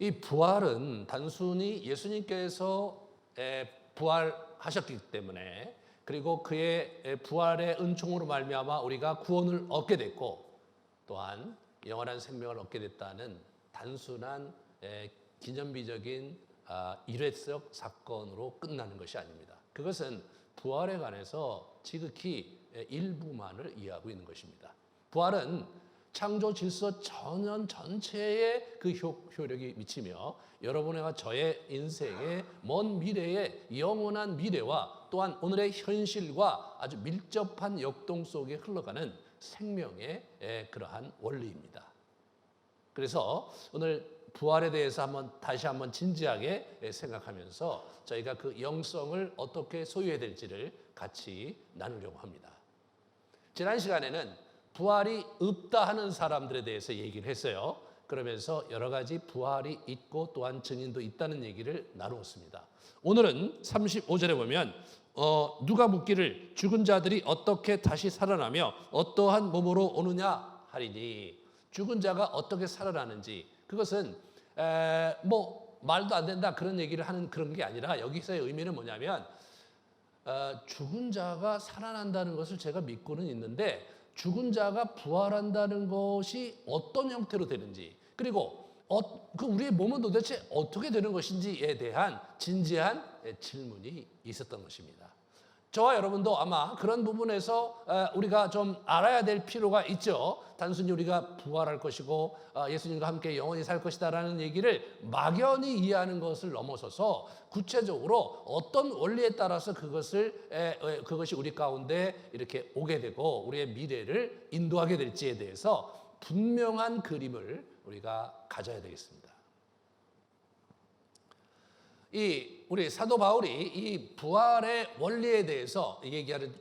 이 부활은 단순히 예수님께서 부활하셨기 때문에, 그리고 그의 부활의 은총으로 말미암아 우리가 구원을 얻게 됐고 또한 영원한 생명을 얻게 됐다는 단순한 기념비적인 일회적 사건으로 끝나는 것이 아닙니다. 그것은 부활에 관해서 지극히 일부만을 이해하고 있는 것입니다. 부활은 창조 질서 전체에 그 효력이 미치며 여러분과 저의 인생의 먼 미래의 영원한 미래와 또한 오늘의 현실과 아주 밀접한 역동 속에 흘러가는 생명의 그러한 원리입니다. 그래서 오늘 부활에 대해서 다시 한번 진지하게 생각하면서 저희가 그 영성을 어떻게 소유해야 될지를 같이 나누려고 합니다. 지난 시간에는 부활이 없다 하는 사람들에 대해서 얘기를 했어요. 그러면서 여러 가지 부활이 있고 또한 증인도 있다는 얘기를 나누었습니다. 오늘은 35절에 보면 누가 묻기를 죽은 자들이 어떻게 다시 살아나며 어떠한 몸으로 오느냐 하리니, 죽은 자가 어떻게 살아나는지, 그것은 말도 안 된다 그런 얘기를 하는 그런 게 아니라 여기서의 의미는 뭐냐면 죽은 자가 살아난다는 것을 제가 믿고는 있는데 죽은 자가 부활한다는 것이 어떤 형태로 되는지, 그리고 우리의 몸은 도대체 어떻게 되는 것인지에 대한 진지한 질문이 있었던 것입니다. 저와 여러분도 아마 그런 부분에서 우리가 좀 알아야 될 필요가 있죠. 단순히 우리가 부활할 것이고 예수님과 함께 영원히 살 것이다라는 얘기를 막연히 이해하는 것을 넘어서서 구체적으로 어떤 원리에 따라서 그것이 우리 가운데 이렇게 오게 되고 우리의 미래를 인도하게 될지에 대해서 분명한 그림을 우리가 가져야 되겠습니다. 우리 사도 바울이 이 부활의 원리에 대해서 얘기하는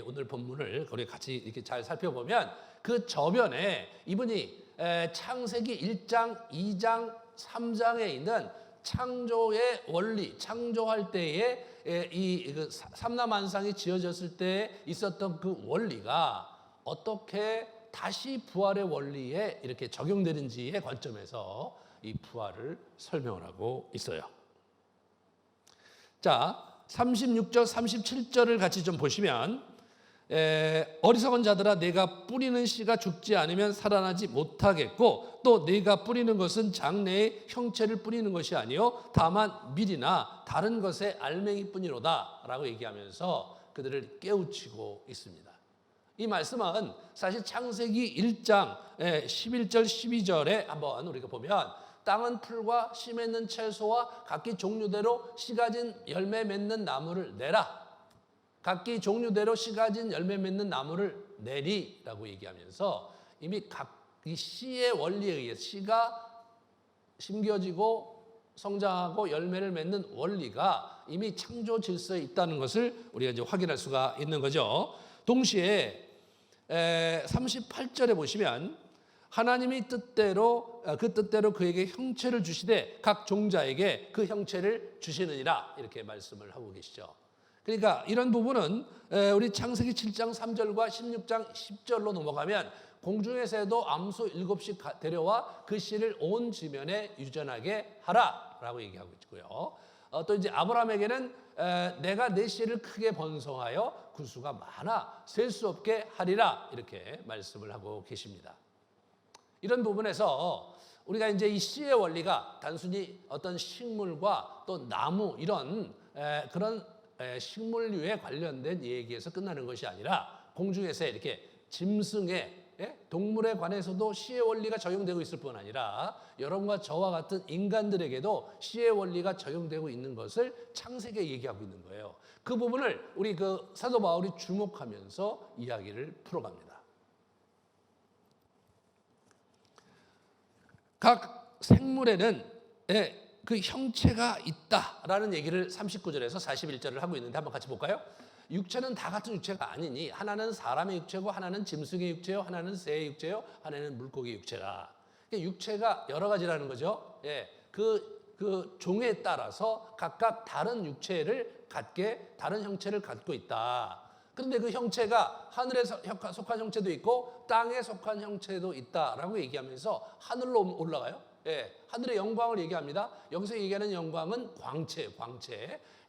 오늘 본문을 우리 같이 이렇게 잘 살펴보면 그 저변에 이분이 창세기 1장, 2장, 3장에 있는 창조의 원리, 창조할 때에 이 삼라만상이 지어졌을 때 있었던 그 원리가 어떻게 다시 부활의 원리에 이렇게 적용되는지의 관점에서 이 부활을 설명을 하고 있어요. 자, 36절, 37절을 같이 좀 보시면 어리석은 자들아 내가 뿌리는 씨가 죽지 않으면 살아나지 못하겠고 또 내가 뿌리는 것은 장래의 형체를 뿌리는 것이 아니요 다만 밀이나 다른 것의 알맹이뿐이로다 라고 얘기하면서 그들을 깨우치고 있습니다. 이 말씀은 사실 창세기 1장 11절 12절에 한번 우리가 보면 땅은 풀과 씨 맺는 채소와 각기 종류대로 씨 가진 열매 맺는 나무를 내라. 각기 종류대로 씨 가진 열매 맺는 나무를 내리라고 얘기하면서 이미 이 씨의 원리에 의해 씨가 심겨지고 성장하고 열매를 맺는 원리가 이미 창조 질서에 있다는 것을 우리가 이제 확인할 수가 있는 거죠. 동시에 38절에 보시면 하나님이 그 뜻대로 그에게 형체를 주시되 각 종자에게 그 형체를 주시느니라 이렇게 말씀을 하고 계시죠. 그러니까 이런 부분은 우리 창세기 7장 3절과 16장 10절로 넘어가면 공중의 새도 암소 7씩 데려와 그 씨를 온 지면에 유전하게 하라라고 얘기하고 있고요. 또 이제 아브라함에게는 내가 내 씨를 크게 번성하여 그 수가 많아 셀 수 없게 하리라 이렇게 말씀을 하고 계십니다. 이런 부분에서 우리가 이제 이 씨의 원리가 단순히 어떤 식물과 또 나무 이런 그런 식물류에 관련된 얘기에서 끝나는 것이 아니라 공중에서 이렇게 짐승의 동물에 관해서도 씨의 원리가 적용되고 있을 뿐 아니라 여러분과 저와 같은 인간들에게도 씨의 원리가 적용되고 있는 것을 창세기에 얘기하고 있는 거예요. 그 부분을 우리 그 사도 바울이 주목하면서 이야기를 풀어갑니다. 각 생물에는 그 형체가 있다라는 얘기를 39절에서 41절을 하고 있는데 한번 같이 볼까요? 육체는 다 같은 육체가 아니니 하나는 사람의 육체고 하나는 짐승의 육체요 하나는 새의 육체요 하나는 물고기의 육체라. 육체가 여러 가지라는 거죠. 그 종에 따라서 각각 다른 육체를 갖게 다른 형체를 갖고 있다. 그런데 그 형체가 하늘에 속한 형체도 있고 땅에 속한 형체도 있다라고 얘기하면서 하늘로 올라가요? 하늘의 영광을 얘기합니다. 여기서 얘기하는 영광은 광채.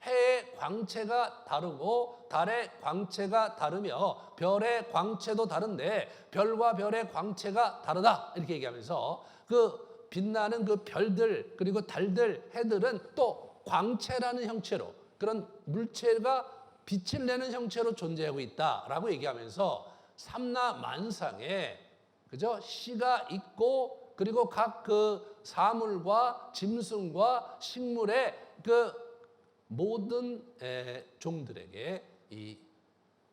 해의 광채가 다르고 달의 광채가 다르며 별의 광채도 다른데 별과 별의 광채가 다르다 이렇게 얘기하면서 그 빛나는 그 별들 그리고 달들 해들은 또 광채라는 형체로 그런 물체가 빛을 내는 형체로 존재하고 있다라고 얘기하면서 삼라만상에 그죠? 씨가 있고 그리고 각 그 사물과 짐승과 식물의 그 모든 종들에게 이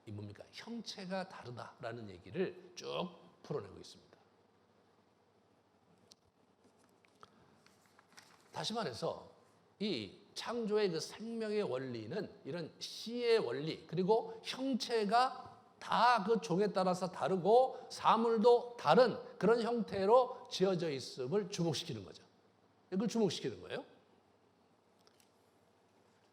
뭡니까? 형체가 다르다라는 얘기를 쭉 풀어내고 있습니다. 다시 말해서 이 창조의 그 생명의 원리는 이런 씨의 원리 그리고 형체가 다 그 종에 따라서 다르고 사물도 다른 그런 형태로 지어져 있음을 주목시키는 거죠. 이걸 주목시키는 거예요.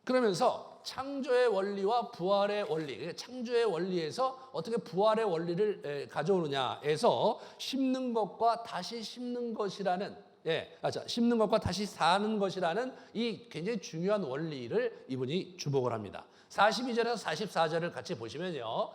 그러면서 창조의 원리와 부활의 원리, 창조의 원리에서 어떻게 부활의 원리를 가져오느냐에서 심는 것과 다시 심는 것이라는 심는 것과 다시 사는 것이라는 이 굉장히 중요한 원리를 이분이 주목을 합니다. 42절에서 44절을 같이 보시면요.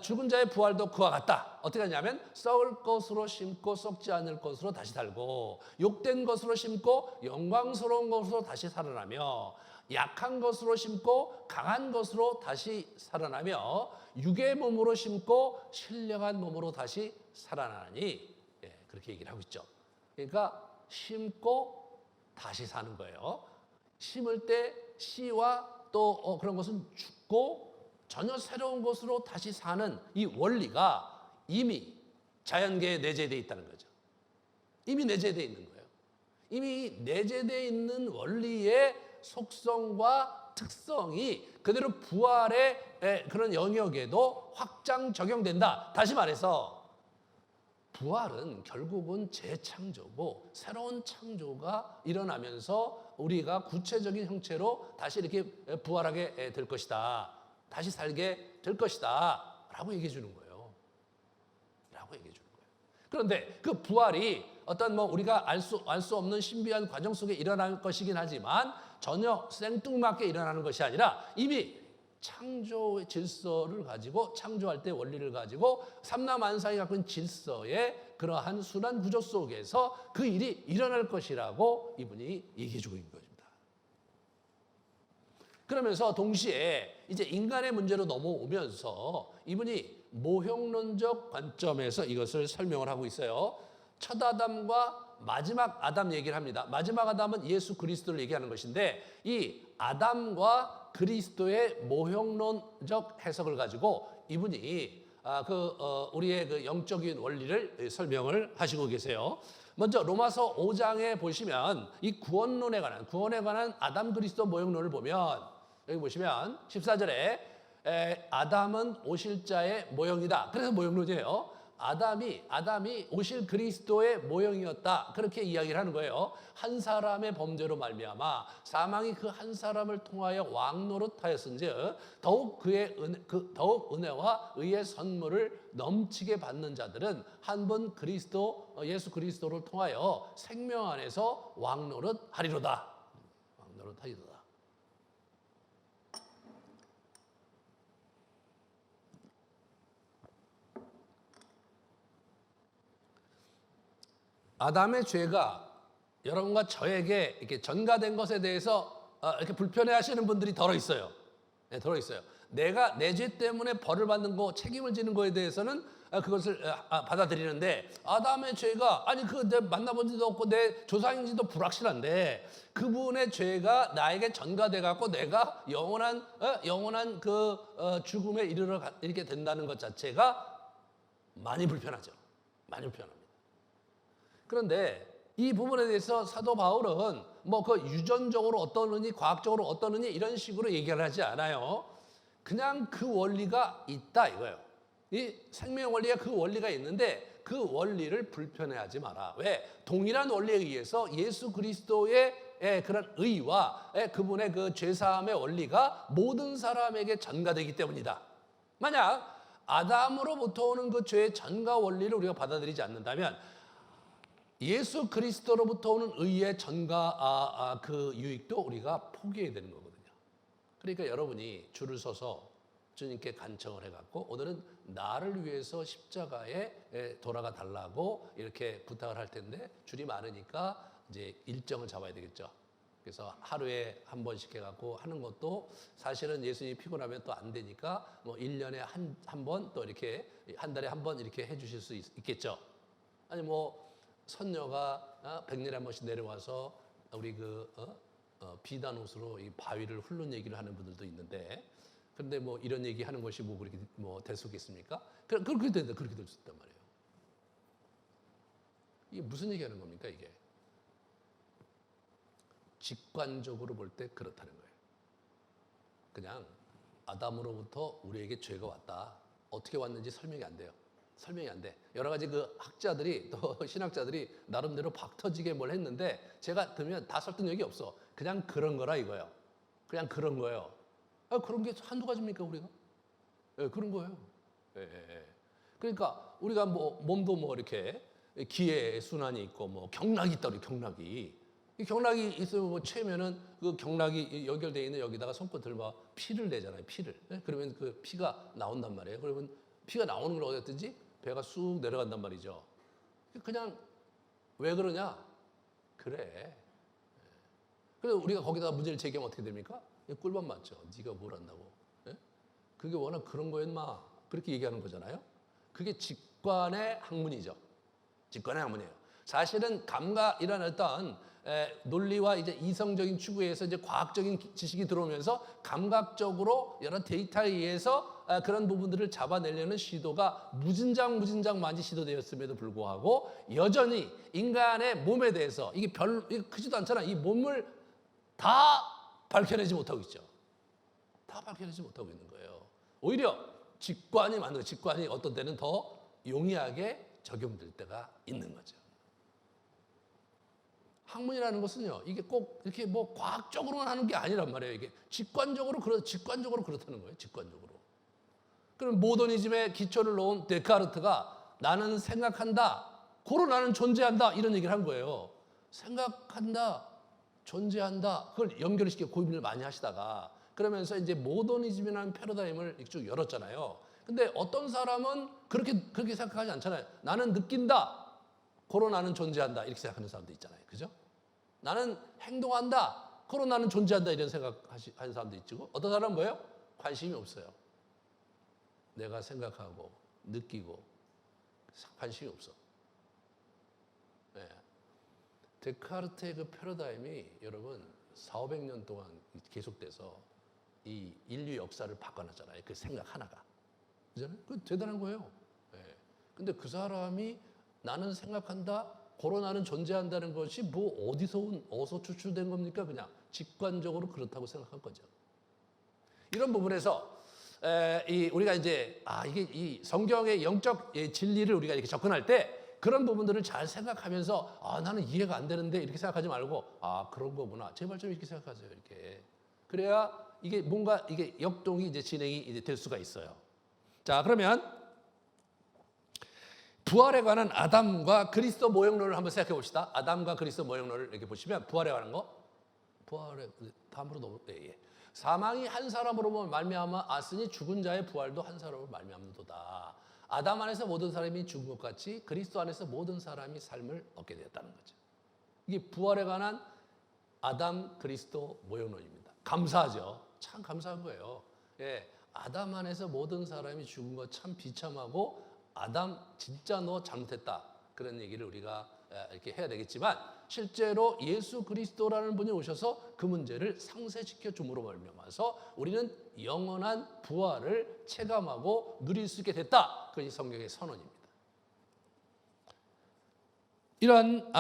죽은 자의 부활도 그와 같다. 어떻게 하냐면 썩을 것으로 심고 썩지 않을 것으로 다시 살고 욕된 것으로 심고 영광스러운 것으로 다시 살아나며 약한 것으로 심고 강한 것으로 다시 살아나며 육의 몸으로 심고 신령한 몸으로 다시 살아나니 그렇게 얘기를 하고 있죠. 그러니까 심고 다시 사는 거예요. 심을 때 씨와 또 그런 것은 죽고 전혀 새로운 것으로 다시 사는 이 원리가 이미 자연계에 내재되어 있다는 거죠. 이미 내재되어 있는 거예요. 이미 내재되어 있는 원리의 속성과 특성이 그대로 부활의 그런 영역에도 확장 적용된다. 다시 말해서 부활은 결국은 재창조고 새로운 창조가 일어나면서 우리가 구체적인 형체로 다시 이렇게 부활하게 될 것이다. 다시 살게 될 것이다. 라고 얘기해 주는 거예요. 그런데 그 부활이 어떤 우리가 알 수 없는 신비한 과정 속에 일어날 것이긴 하지만 전혀 생뚱맞게 일어나는 것이 아니라 이미 창조의 질서를 가지고 창조할 때 원리를 가지고 삼라만상이 갖고 있는 질서의 그러한 순환 구조 속에서 그 일이 일어날 것이라고 이분이 얘기해 주고 있는 것입니다. 그러면서 동시에 이제 인간의 문제로 넘어오면서 이분이 모형론적 관점에서 이것을 설명을 하고 있어요. 첫 아담과 마지막 아담 얘기를 합니다. 마지막 아담은 예수 그리스도를 얘기하는 것인데 이 아담과 그리스도의 모형론적 해석을 가지고 이분이 우리의 그 영적인 원리를 설명을 하시고 계세요. 먼저 로마서 5장에 보시면 이 구원에 관한 아담 그리스도 모형론을 보면 여기 보시면 14절에 아담은 오실 자의 모형이다. 그래서 모형론이에요. 아담이 오실 그리스도의 모형이었다. 그렇게 이야기를 하는 거예요. 한 사람의 범죄로 말미암아 사망이 그 한 사람을 통하여 왕노릇하였은즉 더욱 더욱 은혜와 의의 선물을 넘치게 받는 자들은 한 분 예수 그리스도를 통하여 생명 안에서 왕노릇하리로다. 아담의 죄가 여러분과 저에게 이렇게 전가된 것에 대해서 이렇게 불편해하시는 분들이 덜어 있어요. 내가 내 죄 때문에 벌을 받는 거, 책임을 지는 거에 대해서는 그것을 받아들이는데 아담의 죄가 내 만나본 지도 없고 내 조상인지도 불확실한데 그분의 죄가 나에게 전가돼 갖고 내가 영원한 그 죽음에 이르게 된다는 것 자체가 많이 불편하죠. 많이 불편합니다. 그런데 이 부분에 대해서 사도 바울은 그 유전적으로 어떠느니 과학적으로 어떠느니 이런 식으로 얘기를 하지 않아요. 그냥 그 원리가 있다 이거예요. 이 생명 원리가 그 원리가 있는데 그 원리를 불편해하지 마라. 왜? 동일한 원리에 의해서 예수 그리스도의 그런 의와 그분의 그 죄사함의 원리가 모든 사람에게 전가되기 때문이다. 만약 아담으로부터 오는 그 죄의 전가 원리를 우리가 받아들이지 않는다면 예수 그리스도로부터 오는 의의 전가 그 유익도 우리가 포기해야 되는 거거든요. 그러니까 여러분이 줄을 서서 주님께 간청을 해갖고 오늘은 나를 위해서 십자가에 돌아가 달라고 이렇게 부탁을 할 텐데 줄이 많으니까 이제 일정을 잡아야 되겠죠. 그래서 하루에 한 번씩 해갖고 하는 것도 사실은 예수님이 피곤하면 또 안 되니까 뭐 1년에 한 번 또 이렇게 한 달에 한 번 이렇게 해주실 수 있겠죠. 아니 뭐 선녀가 100년에 한 번씩 내려와서 우리 비단옷으로 이 바위를 훑는 얘기를 하는 분들도 있는데 그런데 뭐 이런 얘기 하는 것이 뭐 그렇게 뭐 대수겠습니까? 그렇게 된다. 그렇게 될 수 있단 말이에요. 이게 무슨 얘기 하는 겁니까, 이게? 직관적으로 볼 때 그렇다는 거예요. 그냥 아담으로부터 우리에게 죄가 왔다. 어떻게 왔는지 설명이 안 돼요. 설명이 안 돼. 여러 가지 그 학자들이 또 신학자들이 나름대로 박 터지게 뭘 했는데 제가 들으면 다 설득력이 없어. 그냥 그런 거라 이거예요. 그냥 그런 거예요. 그런 게 한두 가지입니까 우리가? 예, 그런 거예요. 예. 그러니까 우리가 뭐 몸도 뭐 이렇게 기의 순환이 있고 뭐 경락이 있다 우리 경락이. 이 경락이 있으면 뭐 채면은 그 경락이 연결되어 있는 여기다가 손끝 들마 피를 내잖아요. 피를. 예? 그러면 그 피가 나온단 말이에요. 그러면 피가 나오는 걸 어쨌든지 배가 쑥 내려간단 말이죠. 그냥 왜 그러냐? 그래. 그래서 우리가 거기다가 문제를 제기하면 어떻게 됩니까? 꿀밤 맞죠. 네가 뭘 안다고. 예? 그게 워낙 그런 거야 인마. 그렇게 얘기하는 거잖아요. 그게 직관의 학문이죠. 직관의 학문이에요. 사실은 감각이라는 어떤 논리와 이제 이성적인 추구에서 이제 과학적인 지식이 들어오면서 감각적으로 여러 데이터에 의해서 그런 부분들을 잡아내려는 시도가 무진장 많이 시도되었음에도 불구하고 여전히 인간의 몸에 대해서 이게 크지도 않잖아. 이 몸을 다 밝혀내지 못하고 있죠. 다 밝혀내지 못하고 있는 거예요. 오히려 직관이 어떤 때는 더 용이하게 적용될 때가 있는 거죠. 학문이라는 것은요, 이게 꼭 이렇게 뭐 과학적으로만 하는 게 아니란 말이에요. 이게 직관적으로 그렇다는 거예요. 직관적으로. 그럼 모더니즘의 기초를 놓은 데카르트가 나는 생각한다, 고로 나는 존재한다 이런 얘기를 한 거예요. 생각한다, 존재한다 그걸 연결시켜 고민을 많이 하시다가 그러면서 이제 모더니즘이라는 패러다임을 쭉 열었잖아요. 근데 어떤 사람은 그렇게 생각하지 않잖아요. 나는 느낀다, 고로 나는 존재한다 이렇게 생각하는 사람도 있잖아요. 그죠? 나는 행동한다, 고로 나는 존재한다 이런 생각하는 사람도 있고 어떤 사람은 뭐예요? 관심이 없어요. 내가 생각하고 느끼고 관심이 없어. 네. 데카르트의 그 패러다임이 여러분 400~500년 동안 계속돼서 이 인류 역사를 바꿔놨잖아요. 그 생각 하나가. 그잖아요? 그 대단한 거예요. 네. 근데 그 사람이 나는 생각한다, 고로 나는 존재한다는 것이 뭐 어디서 추출된 겁니까? 그냥 직관적으로 그렇다고 생각한 거죠. 이런 부분에서 우리가 이제 이게 이 성경의 영적 진리를 우리가 이렇게 접근할 때 그런 부분들을 잘 생각하면서 나는 이해가 안 되는데 이렇게 생각하지 말고 그런 거구나. 제발 좀 이렇게 생각하세요. 이렇게. 그래야 이게 뭔가 이게 역동이 이제 진행이 이제 될 수가 있어요. 자, 그러면 부활에 관한 아담과 그리스도 모형론을 한번 생각해 봅시다. 아담과 그리스도 모형론을 이렇게 보시면 부활에 관한 거. 부활에 다음으로 넘어. 예. 사망이 한 사람으로 말미암아 왔으니 죽은 자의 부활도 한 사람으로 말미암는도다. 아담 안에서 모든 사람이 죽은 것 같이 그리스도 안에서 모든 사람이 삶을 얻게 되었다는 거죠. 이게 부활에 관한 아담 그리스도 모형론입니다. 감사하죠. 참 감사한 거예요. 예, 아담 안에서 모든 사람이 죽은 것 참 비참하고 아담 진짜 너 잘못했다. 그런 얘기를 우리가 이렇게 해야 되겠지만 실제로 예수 그리스도라는 분이 오셔서 그 문제를 상쇄시켜 줌으로 말미암아서 우리는 영원한 부활을 체감하고 누릴 수 있게 됐다. 그것이 성경의 선언입니다. 이런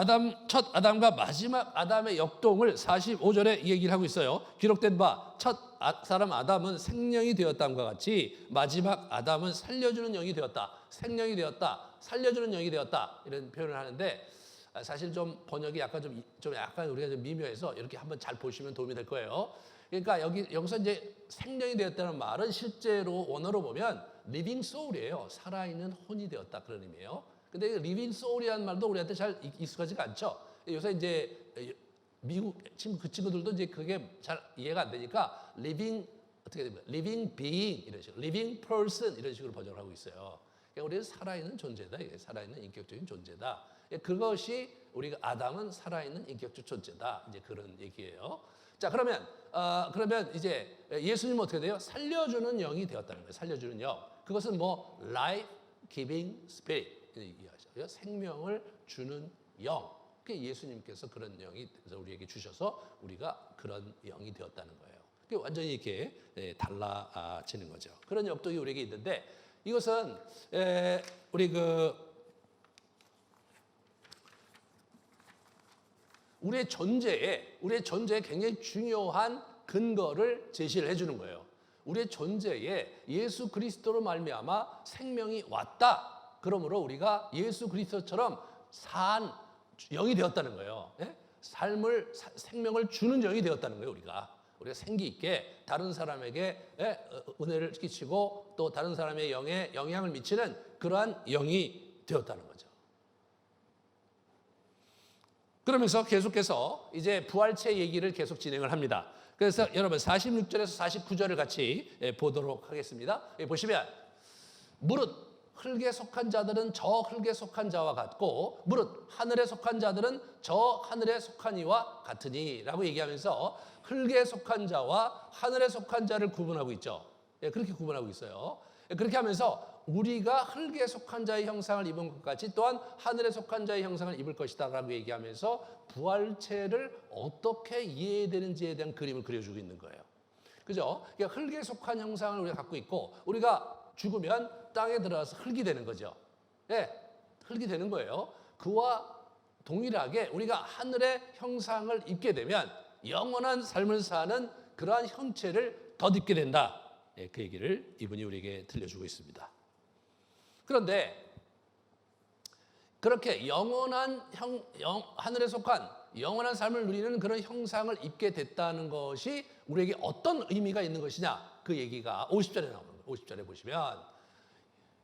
첫 아담과 마지막 아담의 역동을 45절에 얘기를 하고 있어요. 기록된 바 첫 사람 아담은 생명이 되었다함과 같이 마지막 아담은 살려주는 영이 되었다. 생명이 되었다. 살려주는 영이 되었다. 이런 표현을 하는데 사실 좀 번역이 약간 약간 우리가 좀 미묘해서 이렇게 한번 잘 보시면 도움이 될 거예요. 그러니까 여기서 이제 생명이 되었다는 말은 실제로 원어로 보면 living soul이에요. 살아있는 혼이 되었다 그런 의미예요. 근데 리빙 소울이라는 말도 우리한테 잘 익숙하지가 않죠. 요새 이제 미국 친구들도 이제 그게 잘 이해가 안 되니까 리빙 어떻게 됩니까? 리빙 비잉 이런 식으로, 리빙 퍼슨 이런 식으로 번역을 하고 있어요. 그러니까 우리는 살아있는 존재다. 이게 살아있는 인격적인 존재다. 그것이 우리가 아담은 살아있는 인격적 존재다. 이제 그런 얘기예요. 자, 그러면 이제 예수님은 어떻게 돼요? 살려주는 영이 되었다는 거예요. 살려주는 영. 그것은 뭐 life giving spirit 얘기하죠. 생명을 주는 영. 그 예수님께서 그런 영이 우리에게 주셔서 우리가 그런 영이 되었다는 거예요. 그게 완전히 이렇게 달라지는 거죠. 그런 역동이 우리에게 있는데 이것은 우리의 존재에 굉장히 중요한 근거를 제시를 해주는 거예요. 우리의 존재에 예수 그리스도로 말미암아 생명이 왔다. 그러므로 우리가 예수 그리스도처럼 산 영이 되었다는 거예요. 예? 생명을 주는 영이 되었다는 거예요. 우리가 생기 있게 다른 사람에게 은혜를 끼치고 또 다른 사람의 영에 영향을 미치는 그러한 영이 되었다는 거죠. 그러면서 계속해서 이제 부활체 얘기를 계속 진행을 합니다. 그래서 여러분 46절에서 49절을 같이 보도록 하겠습니다. 보시면 무릇 흙에 속한 자들은 저 흙에 속한 자와 같고 무릇 하늘에 속한 자들은 저 하늘에 속한 이와 같으니 라고 얘기하면서 흙에 속한 자와 하늘에 속한 자를 구분하고 있죠. 그렇게 구분하고 있어요. 그렇게 하면서 우리가 흙에 속한 자의 형상을 입은 것 같이 또한 하늘에 속한 자의 형상을 입을 것이다 라고 얘기하면서 부활체를 어떻게 이해해야 되는지에 대한 그림을 그려주고 있는 거예요. 그죠? 그러니까 흙에 속한 형상을 우리가 갖고 있고 우리가 죽으면 땅에 들어가서 흙이 되는 거죠. 예, 흙이 되는 거예요. 그와 동일하게 우리가 하늘의 형상을 입게 되면 영원한 삶을 사는 그러한 형체를 덧입게 된다. 예, 그 얘기를 이분이 우리에게 들려주고 있습니다. 그런데 그렇게 하늘에 속한 영원한 삶을 누리는 그런 형상을 입게 됐다는 것이 우리에게 어떤 의미가 있는 것이냐? 그 얘기가 50절에 나오는 거예요. 50절에 보시면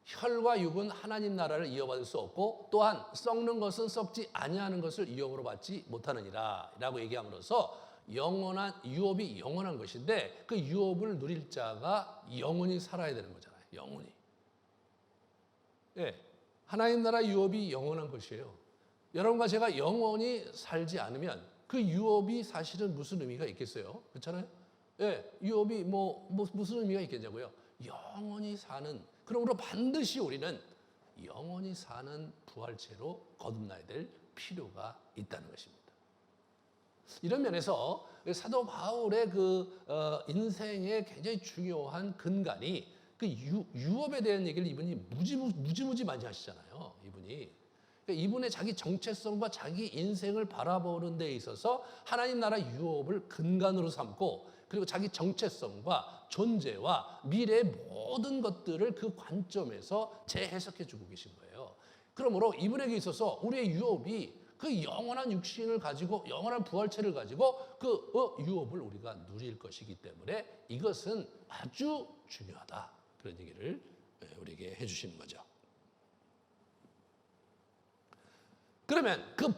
혈과 육은 하나님 나라를 이어받을 수 없고 또한 썩는 것은 썩지 아니하는 것을 유업으로 받지 못하느니라 라고 얘기함으로써 유업이 영원한 것인데 그 유업을 누릴 자가 영원히 살아야 되는 거잖아요. 영원히. 예, 하나님 나라 유업이 영원한 것이에요. 여러분과 제가 영원히 살지 않으면 그 유업이 사실은 무슨 의미가 있겠어요? 그렇잖아요? 예, 유업이 무슨 의미가 있겠냐고요? 영원히 사는, 그러므로 반드시 우리는 영원히 사는 부활체로 거듭나야 될 필요가 있다는 것입니다. 이런 면에서 사도 바울의 인생의 굉장히 중요한 근간이 그 유업에 대한 얘기를 이분이 무지무지 많이 하시잖아요. 그러니까 이분의 자기 정체성과 자기 인생을 바라보는 데 있어서 하나님 나라 유업을 근간으로 삼고 그리고 자기 정체성과 존재와 미래의 모든 것들을 그 관점에서 재해석해 주고 계신 거예요. 그러므로 이분에게 있어서 우리의 유업이 그 영원한 육신을 가지고 영원한 부활체를 가지고 그 유업을 우리가 누릴 것이기 때문에 이것은 아주 중요하다. 그런 얘기를 우리에게 해주시는 거죠. 그러면 그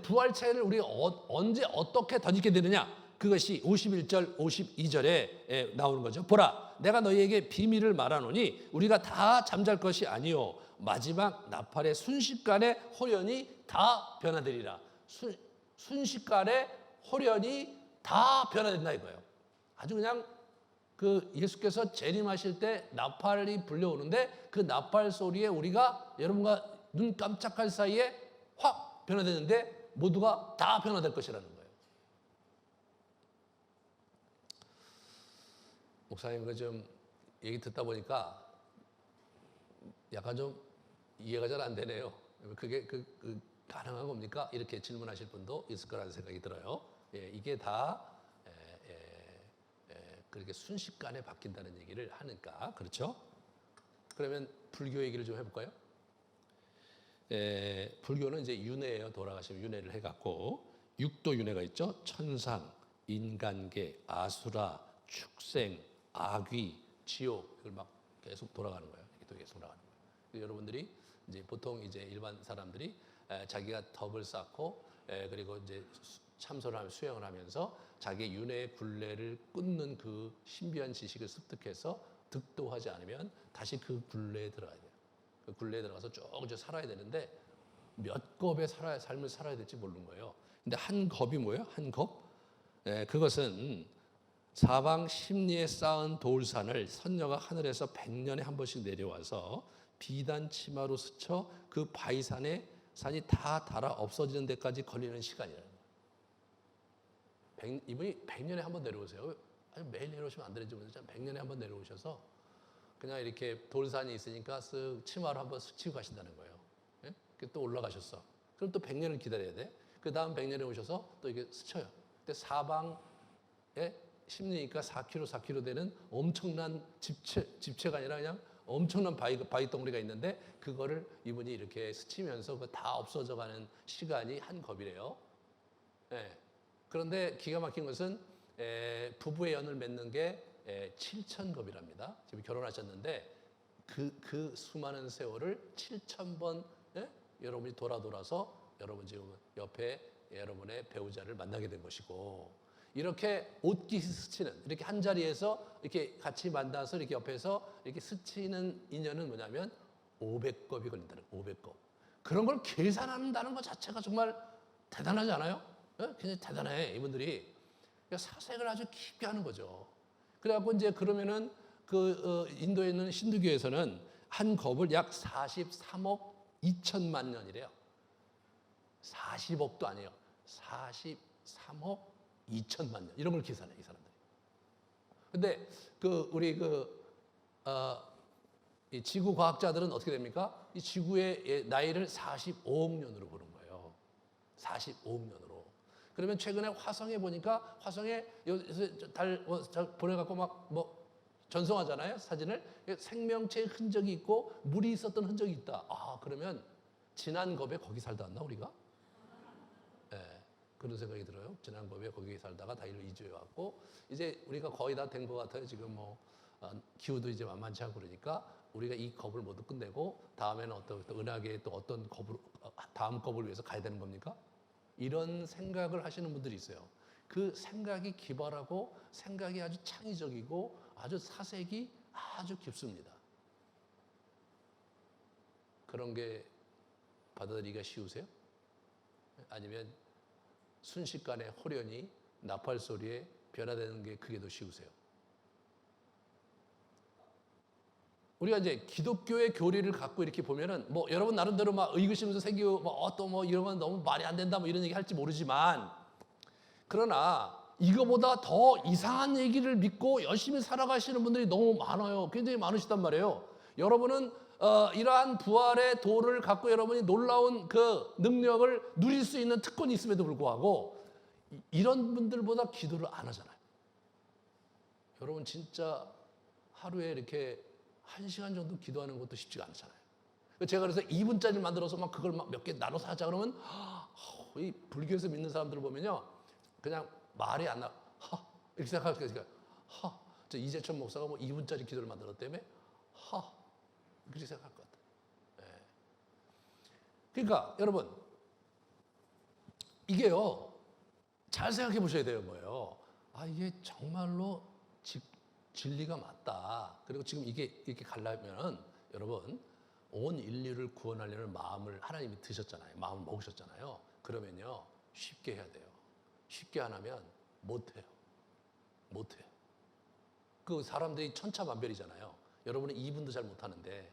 부활체를 우리가 언제 어떻게 덧입게 되느냐? 그것이 51절, 52절에 나오는 거죠. 보라, 내가 너희에게 비밀을 말하노니 우리가 다 잠잘 것이 아니요 마지막 나팔의 순식간에 호련히 다 변화되리라. 순식간에 호련히 다 변화된다 이거예요. 아주 그냥 그 예수께서 재림하실 때 나팔이 불려오는데 그 나팔 소리에 우리가 여러분과 눈 깜짝할 사이에 확 변화되는데 모두가 다 변화될 것이라는 거예요. 목사님 그 좀 얘기 듣다 보니까 약간 좀 이해가 잘 안 되네요. 그게 가능한 겁니까? 이렇게 질문하실 분도 있을 거라는 생각이 들어요. 예, 이게 다 그렇게 순식간에 바뀐다는 얘기를 하니까 그렇죠? 그러면 불교 얘기를 좀 해볼까요? 불교는 이제 윤회예요. 돌아가시면 윤회를 해갖고 육도 윤회가 있죠. 천상, 인간계, 아수라, 축생, 악귀, 지옥 이걸 막 계속 돌아가는 거예요. 이렇게 계속 돌아가는 거예요. 여러분들이 이제 보통 이제 일반 사람들이 자기가 덕을 쌓고 그리고 이제 참선을 하면 수행을 하면서 자기의 윤회 굴레를 끊는 그 신비한 지식을 습득해서 득도하지 않으면 다시 그 굴레에 들어가야 돼요. 그 굴레에 들어가서 쭉 이제 살아야 되는데 몇 겁의 삶을 살아야 될지 모르는 거예요. 근데 한 겁이 뭐예요? 한 겁? 그것은 사방 십리에 쌓은 돌산을 선녀가 하늘에서 100년에 한 번씩 내려와서 비단 치마로 스쳐 그 바위산에 산이 다 닳아 없어지는 데까지 걸리는 시간이에요. 이분이 100년에 한 번 내려오세요. 아니, 매일 내려오시면 안 되는지 모르겠지만 100년에 한 번 내려오셔서 그냥 이렇게 돌산이 있으니까 쓱 치마로 한 번 스치고 가신다는 거예요. 예? 또 올라가셨어. 그럼 또 100년을 기다려야 돼. 그 다음 100년에 오셔서 또 이게 스쳐요. 근데 사방에 심리니까 4km, 4km 되는 엄청난 집체가 아니라 그냥 엄청난 바위 덩어리가 있는데 그거를 이분이 이렇게 스치면서 그 다 없어져가는 시간이 한 겁이래요. 예. 그런데 기가 막힌 것은 부부의 연을 맺는 게 7,000겁이랍니다. 지금 결혼하셨는데 그 수많은 세월을 7,000번 여러분이 돌아서 여러분 지금 옆에 여러분의 배우자를 만나게 된 것이고 이렇게 옷깃이 스치는 이렇게 한 자리에서 이렇게 같이 만나서 이렇게 옆에서 이렇게 스치는 인연은 뭐냐면 500겁이 걸린다는 500겁. 그런 걸 계산한다는 것 자체가 정말 대단하지 않아요? 굉장히 대단해 이분들이. 그러니까 사색을 아주 깊게 하는 거죠. 그래갖고 이제 그러면은 인도에 있는 힌두교에서는 한 겁을 약 43억 2천만 년이래요. 40억도 아니에요. 43억 2천만 년 이런 걸 계산해 이 사람들이. 근데 우리 이 지구 과학자들은 어떻게 됩니까? 이 지구의 나이를 45억 년으로 보는 거예요. 45억 년으로. 그러면 최근에 화성에 보니까 화성에 달 보내갖고 막 뭐 전송하잖아요 사진을. 생명체의 흔적이 있고 물이 있었던 흔적이 있다. 아 그러면 지난 겁에 거기 살다 왔나 우리가? 네, 그런 생각이 들어요. 지난 겁에 거기 살다가 다 일로 이주해 왔고 이제 우리가 거의 다 된 것 같아요. 지금 뭐 기후도 이제 만만치 않고 그러니까 우리가 이 겁을 모두 끝내고 다음에는 어떤 은하계의 또 어떤 겁으로 다음 겁을 위해서 가야 되는 겁니까? 이런 생각을 하시는 분들이 있어요. 그 생각이 기발하고 생각이 아주 창의적이고 아주 사색이 아주 깊습니다. 그런 게 받아들이기가 쉬우세요? 아니면 순식간에 호련히 나팔 소리에 변화되는 게 그게 더 쉬우세요? 우리가 이제 기독교의 교리를 갖고 이렇게 보면은 뭐 여러분 나름대로 막 의구심도 생기고 뭐 이런 건 너무 말이 안 된다 뭐 이런 얘기 할지 모르지만 그러나 이거보다 더 이상한 얘기를 믿고 열심히 살아가시는 분들이 너무 많아요. 굉장히 많으시단 말이에요. 여러분은 이러한 부활의 도를 갖고 여러분이 놀라운 그 능력을 누릴 수 있는 특권이 있음에도 불구하고 이런 분들보다 기도를 안 하잖아요. 여러분 진짜 하루에 이렇게 1시간 정도 기도하는 것도 쉽지가 않잖아요. 제가 그래서 2분짜리를 만들어서 막 그걸 막 몇 개 나눠서 하자 그러면 이 불교에서 믿는 사람들을 보면요. 그냥 말이 안 나. 이렇게 생각하니까 저 이재천 목사가 뭐 2분짜리 기도를 만들었다며? 그렇게 생각할 것 같아요. 네. 그러니까 여러분 이게요. 잘 생각해 보셔야 돼요. 뭐예요? 이게 정말로 진리가 맞다. 그리고 지금 이게 이렇게 가려면 여러분 온 인류를 구원하려는 마음을 하나님이 드셨잖아요. 마음을 먹으셨잖아요. 그러면요 쉽게 해야 돼요. 쉽게 안 하면 못해요. 못해요. 그 사람들이 천차만별이잖아요. 여러분은 2분도 잘 못하는데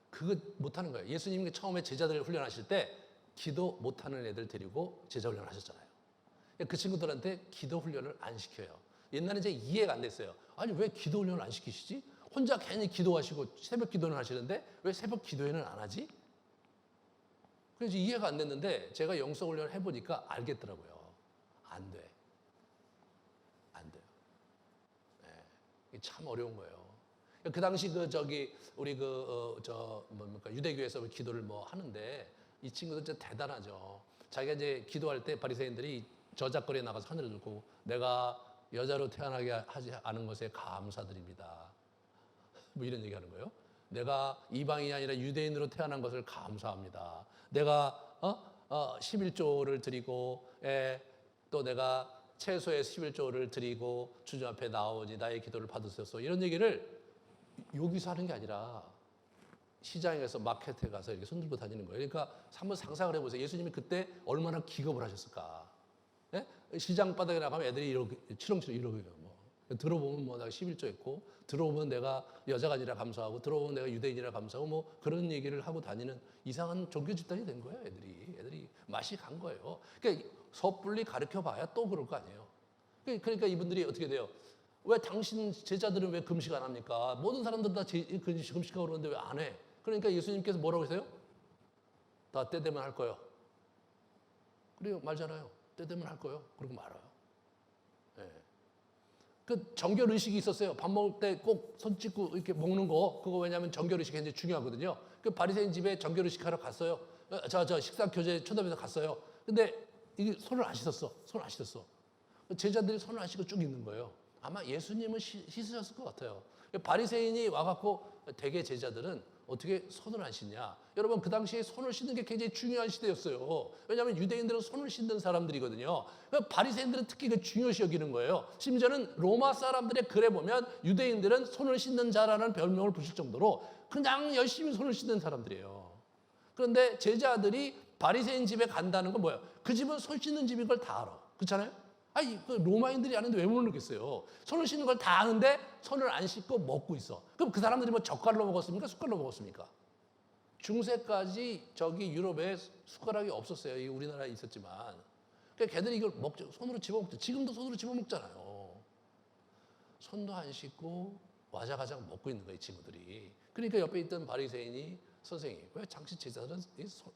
그거 못하는 거예요. 예수님이 처음에 제자들 훈련하실 때 기도 못하는 애들 데리고 제자 훈련을 하셨잖아요. 그 친구들한테 기도 훈련을 안 시켜요. 옛날에 이제 이해가 안 됐어요. 아니 왜 기도 훈련을 안 시키시지? 혼자 괜히 기도하시고 새벽 기도는 하시는데 왜 새벽 기도회는 안 하지? 그래서 이해가 안 됐는데 제가 영성 훈련을 해보니까 알겠더라고요. 안 돼. 안 돼요. 네. 참 어려운 거예요. 그 당시 우리 뭡니까 유대교에서 기도를 뭐 하는데 이 친구들 진짜 대단하죠. 자기가 이제 기도할 때 바리새인들이 저작거리에 나가서 하늘을 들고 내가 여자로 태어나게 하지 않은 것에 감사드립니다. 뭐 이런 얘기하는 거예요. 내가 이방인이 아니라 유대인으로 태어난 것을 감사합니다. 내가 11조를 드리고 또 내가 채소의 11조를 드리고 주님 앞에 나오니 나의 기도를 받으소서. 이런 얘기를 여기서 하는 게 아니라 시장에서 마켓에 가서 이렇게 손들고 다니는 거예요. 그러니까 한번 상상을 해보세요. 예수님이 그때 얼마나 기겁을 하셨을까. 예? 시장 바닥에 나가면 애들이 이렇게 치렁치렁 이러고 뭐. 들어보면 뭐 내가 11조 했고, 들어오면 내가 여자가 아니라 감사하고, 들어오면 내가 유대인이라 감사하고, 뭐 그런 얘기를 하고 다니는 이상한 종교 집단이 된 거예요. 애들이 맛이 간 거예요. 그러니까 섣불리 가르쳐 봐야 또 그럴 거 아니에요. 그러니까 이분들이 어떻게 돼요? 왜 당신 제자들은 왜 금식 안 합니까? 모든 사람들 다 금식하고 그러는데 왜 안 해? 그러니까 예수님께서 뭐라고 하세요? 다 때 되면 할 거요. 그래요, 말잖아요. 때 되면 할 거요. 그러고 말아요. 네. 그 정결 의식이 있었어요. 밥 먹을 때 꼭 손 씻고 이렇게 먹는 거. 그거 왜냐하면 정결 의식이 굉장히 중요하거든요. 그 바리새인 집에 정결 의식 하러 갔어요. 저 식사 교제 초대해서 갔어요. 근데 이게 손을 안 씻었어. 손을 안 씻었어. 제자들이 손을 안 씻고 쭉 있는 거예요. 아마 예수님은 씻으셨을 것 같아요. 바리새인이 와갖고 대개 제자들은 어떻게 손을 안 씻냐. 여러분 그 당시에 손을 씻는 게 굉장히 중요한 시대였어요. 왜냐하면 유대인들은 손을 씻는 사람들이거든요. 바리새인들은 특히 그 중요시 여기는 거예요. 심지어는 로마 사람들의 글에 보면 유대인들은 손을 씻는 자라는 별명을 붙일 정도로 그냥 열심히 손을 씻는 사람들이에요. 그런데 제자들이 바리새인 집에 간다는 건 뭐예요? 그 집은 손 씻는 집인 걸 다 알아. 그렇잖아요? 아니, 그 로마인들이 아는데 왜 모르겠어요? 손을 씻는 걸 다 아는데 손을 안 씻고 먹고 있어. 그럼 그 사람들이 뭐 젓갈로 먹었습니까? 숟갈로 먹었습니까? 중세까지 저기 유럽에 숟가락이 없었어요. 우리나라에 있었지만. 그러니까 걔들이 이걸 먹죠. 손으로 집어먹죠. 지금도 손으로 집어먹잖아요. 손도 안 씻고 와자가장 먹고 있는 거예요, 친구들이. 그러니까 옆에 있던 바리새인이 선생님, 왜 당신 제자들은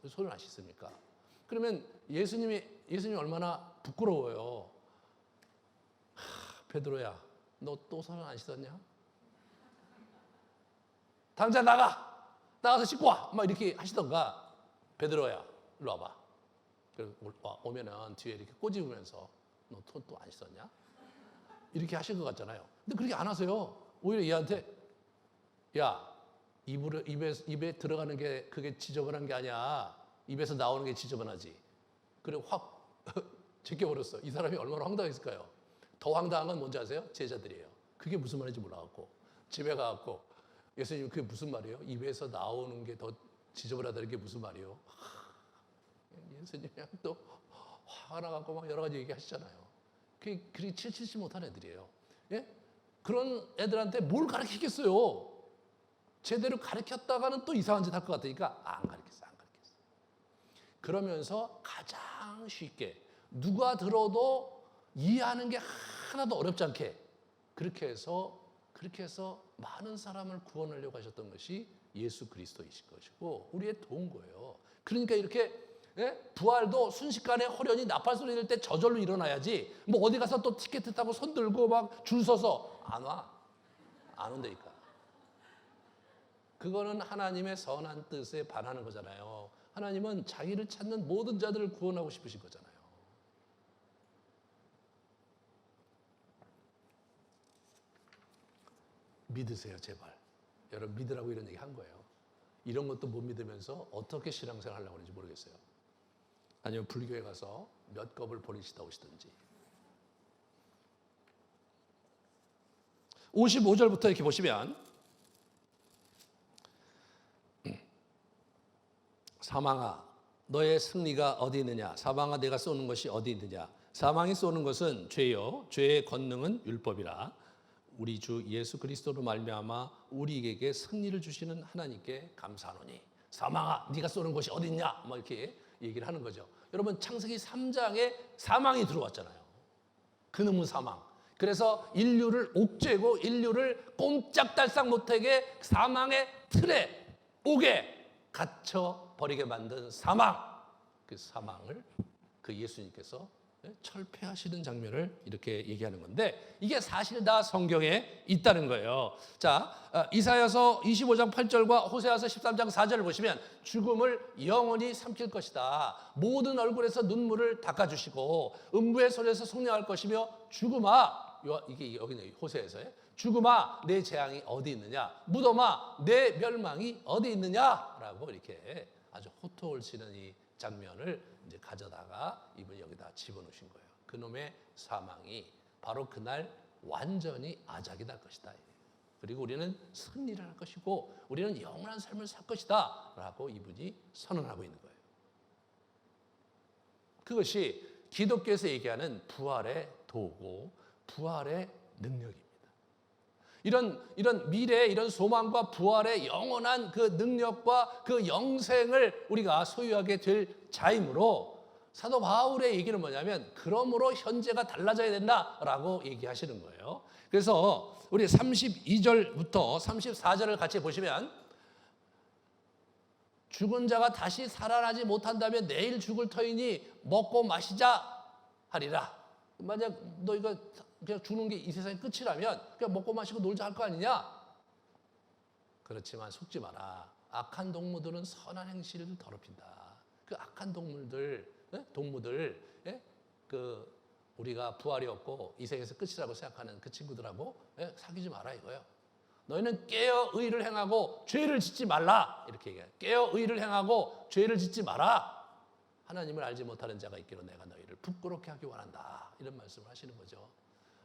손을 안 씻습니까? 그러면 예수님이 얼마나 부끄러워요. 베드로야, 너 또 손을 안 씻었냐? 당장 나가서 씻고 와. 막 이렇게 하시던가. 베드로야, 일로 와봐. 그래서 오면은 뒤에 이렇게 꼬집으면서 너 또 안 씻었냐? 이렇게 하실 것 같잖아요. 근데 그렇게 안 하세요. 오히려 얘한테 야, 입에 들어가는 게 그게 지저분한 게 아니야. 입에서 나오는 게 지저분하지. 그래 확 제껴버렸어. 이 사람이 얼마나 황당했을까요? 더 황당한 건 뭔지 아세요? 제자들이에요. 그게 무슨 말인지 몰라갖고 집에 가갖고 예수님 그게 무슨 말이에요? 입에서 나오는 게 더 지저분하다는 게 무슨 말이에요? 예수님이 또 화가 나갖고 막 여러 가지 얘기하시잖아요. 그게 칠칠치 못한 애들이에요. 예? 그런 애들한테 뭘 가르치겠어요? 제대로 가르쳤다가는 또 이상한 짓 할 것 같으니까 안 가르쳤어. 그러면서 가장 쉽게 누가 들어도 이해하는 게 하나도 어렵지 않게 그렇게 해서 많은 사람을 구원하려고 하셨던 것이 예수 그리스도이실 것이고 우리의 도운 거예요. 그러니까 이렇게 부활도 순식간에 호련히 나팔 소리 낼 때 저절로 일어나야지 뭐 어디 가서 또 티켓 타고 손 들고 막 줄 서서 안 온다니까. 그거는 하나님의 선한 뜻에 반하는 거잖아요. 하나님은 자기를 찾는 모든 자들을 구원하고 싶으신 거잖아요. 믿으세요, 제발. 여러분 믿으라고 이런 얘기 한 거예요. 이런 것도 못 믿으면서 어떻게 신앙생활 하려고 하는지 모르겠어요. 아니면 불교에 가서 몇 겁을 버리시다 오시든지. 55절부터 이렇게 보시면 사망아 너의 승리가 어디 있느냐. 사망아 내가 쏘는 것이 어디 있느냐. 사망이 쏘는 것은 죄요 죄의 권능은 율법이라. 우리 주 예수 그리스도로 말미암아 우리에게 승리를 주시는 하나님께 감사하노니. 사망아 네가 쏘는 것이 어디 있냐. 뭐 이렇게 얘기를 하는 거죠. 여러분 창세기 3장에 사망이 들어왔잖아요. 그놈의 사망. 그래서 인류를 옥죄고 인류를 꼼짝달싹 못하게 사망의 틀에 옥에 갇혀버리게 만든 사망. 그 사망을 그 예수님께서 철폐하시는 장면을 이렇게 얘기하는 건데 이게 사실 다 성경에 있다는 거예요. 자, 이사야서 25장 8절과 호세아서 13장 4절을 보시면 죽음을 영원히 삼킬 것이다. 모든 얼굴에서 눈물을 닦아주시고 음부의 소리에서 속량할 것이며 죽음아 이게 여기는 호세에서의 죽음아 내 재앙이 어디 있느냐, 무덤아 내 멸망이 어디 있느냐라고 이렇게 아주 호통을 치는 이 장면을 이제 가져다가 이분이 여기다 집어넣으신 거예요. 그놈의 사망이 바로 그날 완전히 아작이 날 것이다. 그리고 우리는 승리를 할 것이고 우리는 영원한 삶을 살 것이다 라고 이분이 선언하고 있는 거예요. 그것이 기독교에서 얘기하는 부활의 도구, 부활의 능력입니다. 이런 미래의 이런 소망과 부활의 영원한 그 능력과 그 영생을 우리가 소유하게 될 자이므로 사도 바울의 얘기는 뭐냐면 그러므로 현재가 달라져야 된다라고 얘기하시는 거예요. 그래서 우리 32절부터 34절을 같이 보시면 죽은 자가 다시 살아나지 못한다면 내일 죽을 터이니 먹고 마시자 하리라. 만약 너희가 그냥 죽는 게 이 세상의 끝이라면 그냥 먹고 마시고 놀자 할 거 아니냐? 그렇지만 속지 마라. 악한 동무들은 선한 행실을 더럽힌다. 그 악한 동무들 그 우리가 부활이 없고 이 세상에서 끝이라고 생각하는 그 친구들하고 사귀지 마라 이거예요. 너희는 깨어 의를 행하고 죄를 짓지 말라 이렇게 얘기해요. 깨어 의를 행하고 죄를 짓지 마라. 하나님을 알지 못하는 자가 있기로 내가 너희를 부끄럽게 하기 원한다. 이런 말씀을 하시는 거죠.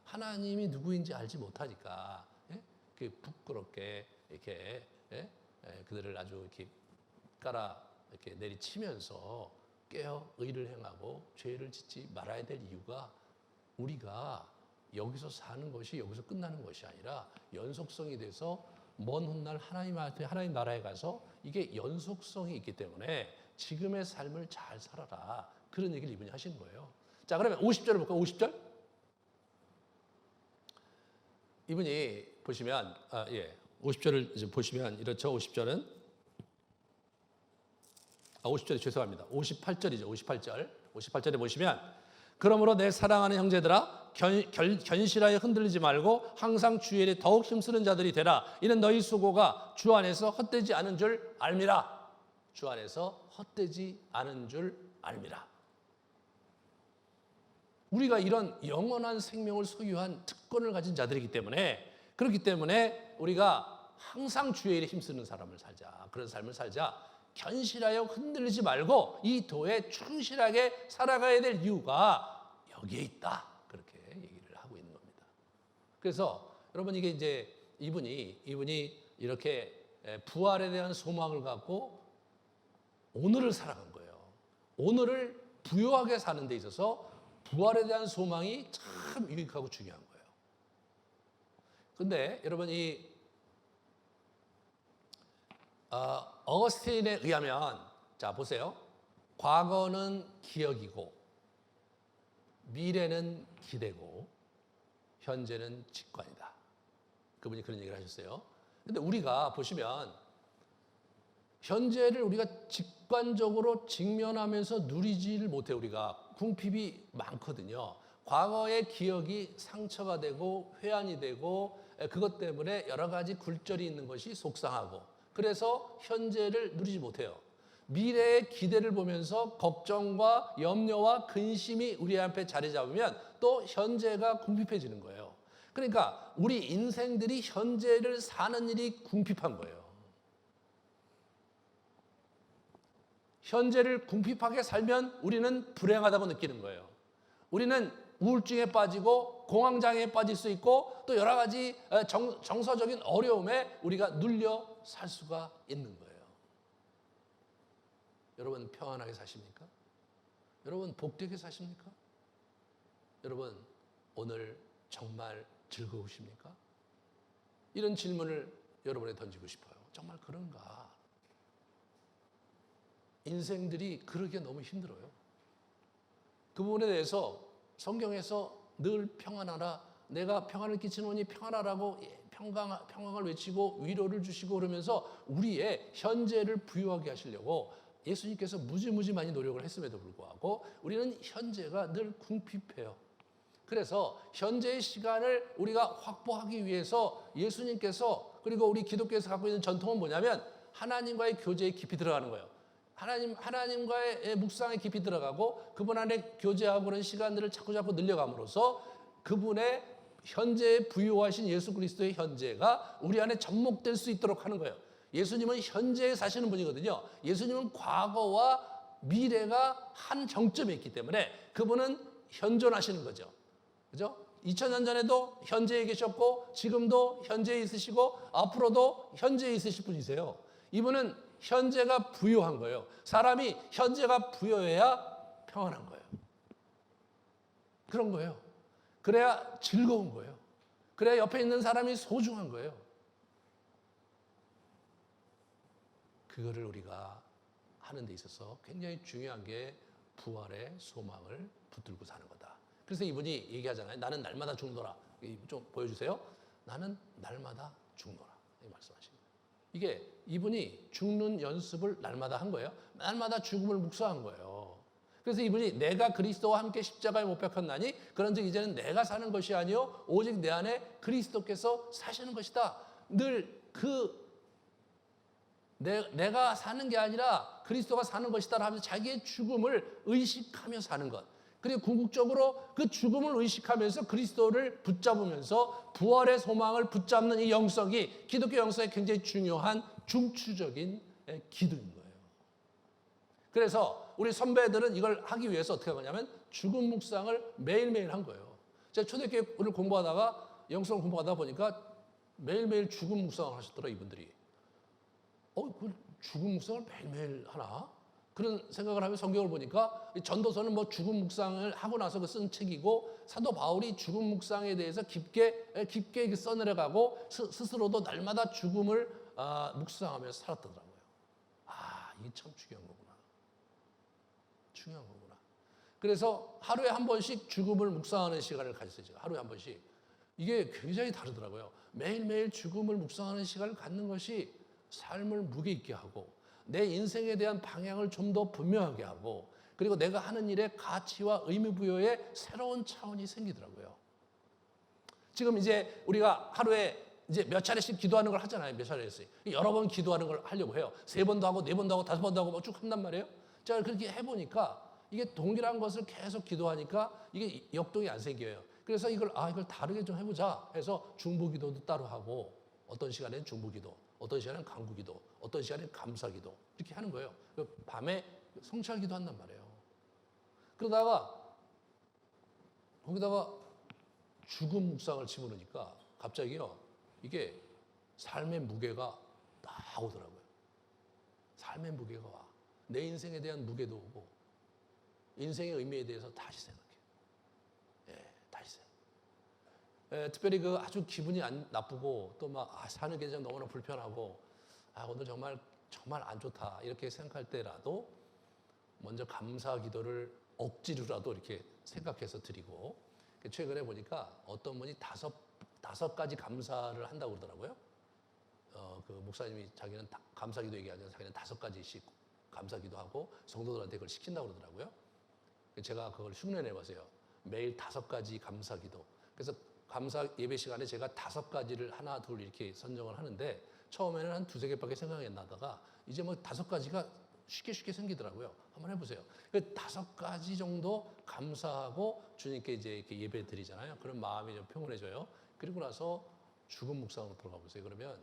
하나님이 누구인지 알지 못하니까 그 부끄럽게 이렇게 그들을 아주 이렇게 이렇게 내리치면서 깨어 의를 행하고 죄를 짓지 말아야 될 이유가 우리가 여기서 사는 것이 여기서 끝나는 것이 아니라 연속성이 돼서 먼 훗날 하나님 나라에 가서 이게 연속성이 있기 때문에 지금의 삶을 잘 살아라. 그런 얘기를 이분이 하시는 거예요. 자, 그러면 50절을 볼까요? 50절? 이분이 보시면 50절을 이제 보시면 이렇죠. 50절은 50절이 죄송합니다. 58절이죠. 58절에 보시면 그러므로 내 사랑하는 형제들아 견실하여 흔들리지 말고 항상 주의 일에 더욱 힘쓰는 자들이 되라. 이는 너희 수고가 주 안에서 헛되지 않은 줄 알미라. 주 안에서 헛되지 않은 줄 알미라. 우리가 이런 영원한 생명을 소유한 특권을 가진 자들이기 때문에 그렇기 때문에 우리가 항상 주의 일에 힘쓰는 사람을 살자. 그런 삶을 살자. 견실하여 흔들리지 말고 이 도에 충실하게 살아가야 될 이유가 여기에 있다. 그렇게 얘기를 하고 있는 겁니다. 그래서 여러분 이게 이제 이분이 이렇게 부활에 대한 소망을 갖고 오늘을 살아간 거예요. 오늘을 부유하게 사는 데 있어서 부활에 대한 소망이 참 유익하고 중요한 거예요. 근데 여러분 어거스틴에 의하면 자 보세요. 과거는 기억이고 미래는 기대고 현재는 직관이다. 그분이 그런 얘기를 하셨어요. 근데 우리가 보시면 현재를 우리가 직관적으로 직면하면서 누리지를 못해요. 우리가 궁핍이 많거든요. 과거의 기억이 상처가 되고 회한이 되고 그것 때문에 여러 가지 굴절이 있는 것이 속상하고 그래서 현재를 누리지 못해요. 미래의 기대를 보면서 걱정과 염려와 근심이 우리 앞에 자리 잡으면 또 현재가 궁핍해지는 거예요. 그러니까 우리 인생들이 현재를 사는 일이 궁핍한 거예요. 현재를 궁핍하게 살면 우리는 불행하다고 느끼는 거예요. 우리는 우울증에 빠지고 공황장애에 빠질 수 있고 또 여러 가지 정서적인 어려움에 우리가 눌려 살 수가 있는 거예요. 여러분 평안하게 사십니까? 여러분 복되게 사십니까? 여러분 오늘 정말 즐거우십니까? 이런 질문을 여러분에게 던지고 싶어요. 정말 그런가? 인생들이 그러기에 너무 힘들어요. 그 부분에 대해서 성경에서 늘 평안하라, 내가 평안을 끼치노니 평안하라고 평강을 외치고 위로를 주시고 그러면서 우리의 현재를 부유하게 하시려고 예수님께서 무지 많이 노력을 했음에도 불구하고 우리는 현재가 늘 궁핍해요. 그래서 현재의 시간을 우리가 확보하기 위해서 예수님께서 그리고 우리 기독교에서 갖고 있는 전통은 뭐냐면 하나님과의 교제에 깊이 들어가는 거예요. 하나님과의 묵상에 깊이 들어가고 그분 안에 교제하고 그런 시간들을 자꾸 늘려감으로써 그분의 현재 부유하신 예수 그리스도의 현재가 우리 안에 접목될 수 있도록 하는 거예요. 예수님은 현재에 사시는 분이거든요. 예수님은 과거와 미래가 한 정점에 있기 때문에 그분은 현존하시는 거죠. 그죠? 2000년 전에도 현재에 계셨고 지금도 현재에 있으시고 앞으로도 현재에 있으실 분이세요. 이분은 현재가 부유한 거예요. 사람이 현재가 부여해야 평안한 거예요. 그런 거예요. 그래야 즐거운 거예요. 그래야 옆에 있는 사람이 소중한 거예요. 그거를 우리가 하는 데 있어서 굉장히 중요한 게 부활의 소망을 붙들고 사는 거다. 그래서 이분이 얘기하잖아요. 나는 날마다 죽노라. 좀 보여주세요. 나는 날마다 죽노라. 이 말씀하십니다. 이게 이분이 죽는 연습을 날마다 한 거예요. 날마다 죽음을 묵상한 거예요. 그래서 이분이 내가 그리스도와 함께 십자가에 못 박혔나니 그런즉 이제는 내가 사는 것이 아니요 오직 내 안에 그리스도께서 사시는 것이다. 늘 내가 사는 게 아니라 그리스도가 사는 것이다 하면서 자기의 죽음을 의식하며 사는 것. 그리고 궁극적으로 그 죽음을 의식하면서 그리스도를 붙잡으면서 부활의 소망을 붙잡는 이 영성이 기독교 영성의 굉장히 중요한 중추적인 기도인 거예요. 그래서 우리 선배들은 이걸 하기 위해서 어떻게 하냐면 죽음 묵상을 매일매일 한 거예요. 제가 초대교회를 공부하다가 영성을 공부하다 보니까 매일매일 죽음 묵상을 하셨더라 이분들이. 그 죽음 묵상을 매일매일 하나? 그런 생각을 하면 성경을 보니까 전도서는 뭐 죽음 묵상을 하고 나서 쓴 책이고 사도 바울이 죽음 묵상에 대해서 깊게 써내려가고 스스로도 날마다 죽음을 묵상하면서 살았더라고요. 이게 참 중요한 거구나. 중요한 거구나. 그래서 하루에 한 번씩 죽음을 묵상하는 시간을 가졌어요. 하루에 한 번씩. 이게 굉장히 다르더라고요. 매일매일 죽음을 묵상하는 시간을 갖는 것이 삶을 무게 있게 하고 내 인생에 대한 방향을 좀 더 분명하게 하고 그리고 내가 하는 일의 가치와 의미 부여에 새로운 차원이 생기더라고요. 지금 이제 우리가 하루에 이제 몇 차례씩 기도하는 걸 하잖아요. 몇 차례씩. 여러 번 기도하는 걸 하려고 해요. 3번도 하고 4번도 하고 5번도 하고 쭉 한단 말이에요. 제가 그렇게 해보니까 이게 동일한 것을 계속 기도하니까 이게 역동이 안 생겨요. 그래서 이걸 다르게 좀 해보자 해서 중보기도도 따로 하고 어떤 시간에는 중보기도 어떤 시간에는 간구기도, 어떤 시간에는 감사기도 이렇게 하는 거예요. 밤에 성찰기도 한단 말이에요. 그러다가 거기다가 죽음 묵상을 집어넣으니까 갑자기요 이게 삶의 무게가 딱 오더라고요. 삶의 무게가 와. 내 인생에 대한 무게도 오고 인생의 의미에 대해서 다시 생각해요. 다시 생각해요. 특별히 아주 기분이 나쁘고 또 막 사는 게 너무나 불편하고 오늘 정말 안 좋다 이렇게 생각할 때라도 먼저 감사 기도를 억지로라도 이렇게 생각해서 드리고 최근에 보니까 어떤 분이 다섯 가지 감사를 한다고 그러더라고요. 그 목사님이 자기는 감사 기도 얘기하자면 자기는 5가지씩 감사 기도하고 성도들한테 그걸 시킨다고 그러더라고요. 제가 그걸 흉내내 봤어요. 매일 5가지 감사 기도. 그래서 감사 예배 시간에 제가 5가지를 하나 둘 이렇게 선정을 하는데 처음에는 한 2-3개밖에 생각이 안 나다가 이제 뭐 5가지가 쉽게 생기더라고요. 한번 해보세요. 5가지 정도 감사하고 주님께 이제 이렇게 예배 드리잖아요. 그런 마음이 좀 평온해져요. 그리고 나서 죽음 묵상으로 들어가 보세요. 그러면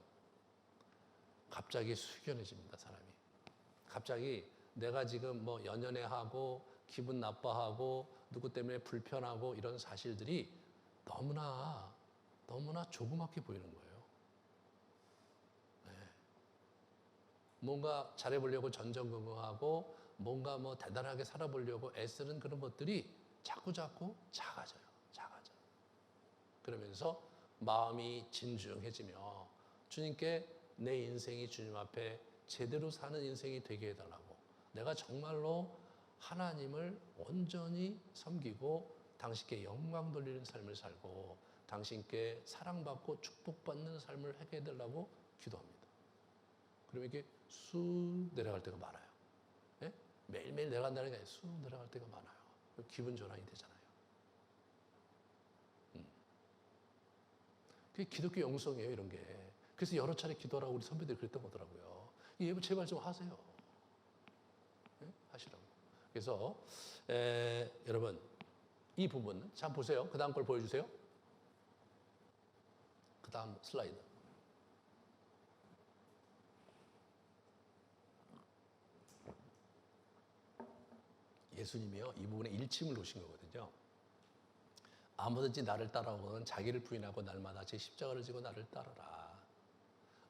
갑자기 숙연해집니다, 사람이. 갑자기 내가 지금 뭐 연연해하고 기분 나빠하고 누구 때문에 불편하고 이런 사실들이 너무나 조그맣게 보이는 거예요. 뭔가 잘해보려고 전전긍긍하고 뭔가 뭐 대단하게 살아보려고 애쓰는 그런 것들이 자꾸 작아져요. 그러면서 마음이 진중해지며 주님께 내 인생이 주님 앞에 제대로 사는 인생이 되게 해달라고 내가 정말로 하나님을 온전히 섬기고 당신께 영광 돌리는 삶을 살고 당신께 사랑받고 축복받는 삶을 하게 해달라고 기도합니다. 그러면 이게 쑥 내려갈 때가 많아요. 예? 매일매일 내려간다는 게 아니라 쑥 내려갈 때가 많아요. 기분 전환이 되잖아요. 그게 기독교 영성이에요, 이런 게. 그래서 여러 차례 기도하라고 우리 선배들이 그랬던 거더라고요. 이 예배 제발 좀 하세요. 예? 하시라고. 그래서 여러분 이 부분 참 보세요. 그 다음 걸 보여주세요. 다음 슬라이드. 예수님이요, 이 부분에 일침을 놓으신 거거든요. 아무든지 나를 따라오거든 자기를 부인하고 날마다 제 십자가를 지고 나를 따르라.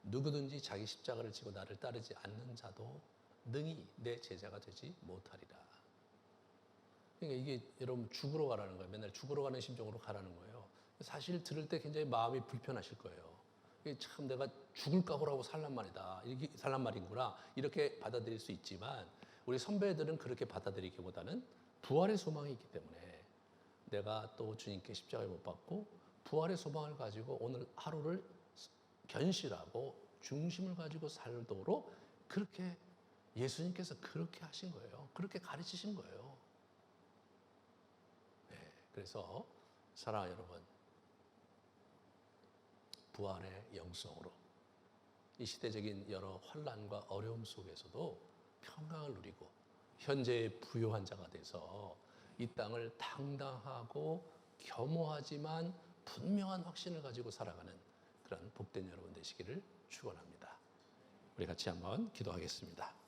누구든지 자기 십자가를 지고 나를 따르지 않는 자도 능히 내 제자가 되지 못하리라. 그러니까 이게 여러분 죽으러 가라는 거예요. 맨날 죽으러 가는 심정으로 가라는 거예요. 사실 들을 때 굉장히 마음이 불편하실 거예요. 이게 참 내가 죽을 각오라고 살란 말이다. 이렇게 살란 말인구나. 이렇게 받아들일 수 있지만 우리 선배들은 그렇게 받아들이기보다는 부활의 소망이 있기 때문에 내가 또 주님께 십자가에 못 박고 부활의 소망을 가지고 오늘 하루를 견실하고 중심을 가지고 살도록 그렇게 예수님께서 그렇게 하신 거예요. 그렇게 가르치신 거예요. 네, 그래서 사랑하는 여러분, 부활의 영성으로 이 시대적인 여러 환난과 어려움 속에서도 평강을 누리고 현재의 부요한 자가 돼서 이 땅을 당당하고 겸허하지만 분명한 확신을 가지고 살아가는 그런 복된 여러분 되시기를 축원합니다. 우리 같이 한번 기도하겠습니다.